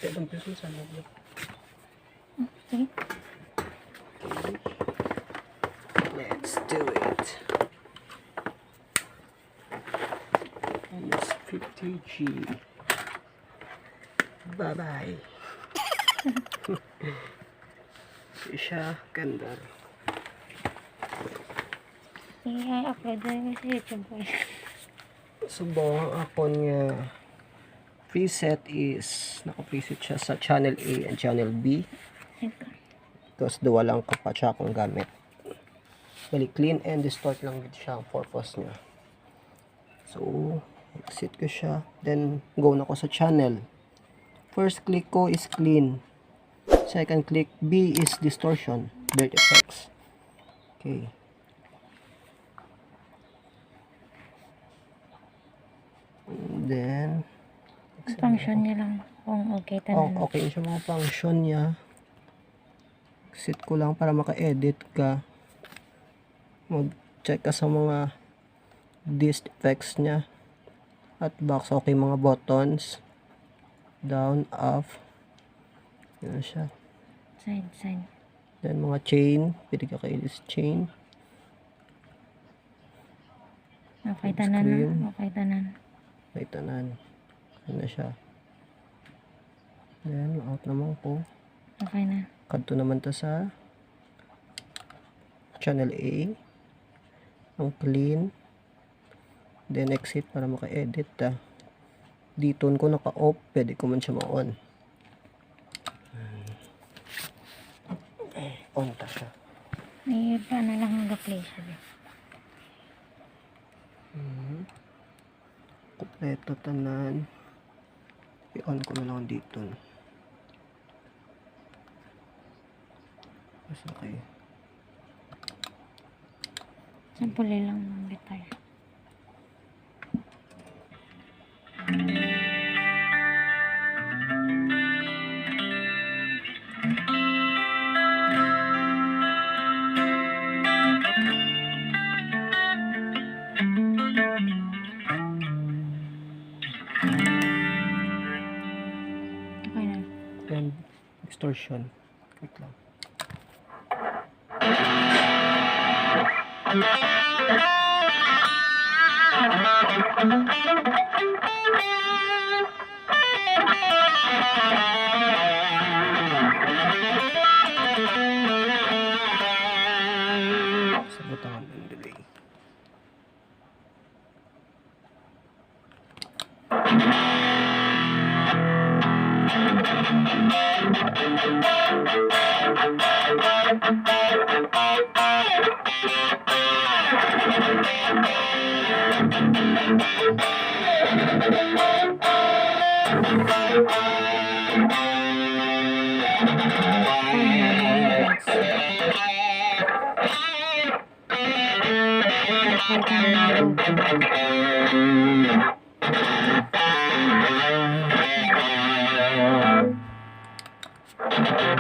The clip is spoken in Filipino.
Itong piso sa loob. Sige. Let's do it. Almost 50G. Bye-bye. Siya, ganda. I-upload na sa YouTube ko. Subong ako niya. Preset is, naka-preset siya sa channel A and channel B. Tapos duwa lang kapatsa akong gamit. Bali, clean and distort lang dito siya ang purpose niya. So, exit ko siya. Then, go na ko sa channel. First click ko is clean. Second click, B is distortion. Dirt effects. Okay. And then, Function niya lang kung okay tanan. okay siya mga function niya. Exit ko lang para maka-edit ka. Mag-check ka sa mga dist effects niya. At box, okay mga buttons. Down, up. Yan siya. Side. Then mga chain. Pwede ka kayo chain. Okay tanan Screen. na. Okay tanan. May tanan. Ano siya. Then, out naman ko. Okay na. Kadto naman ta sa channel A. Ang clean. Then, exit para maka-edit ta. Dito ko naka-off. Pwede ko man siya ma-on. On ta siya. May paano lang nag-play siya. Kompleto tanan. I-on ko na lang dito. Mas okay. Sample lang ng detail. Okay na. Then, extortion. Click lang. Sabutan ng delay. Okay.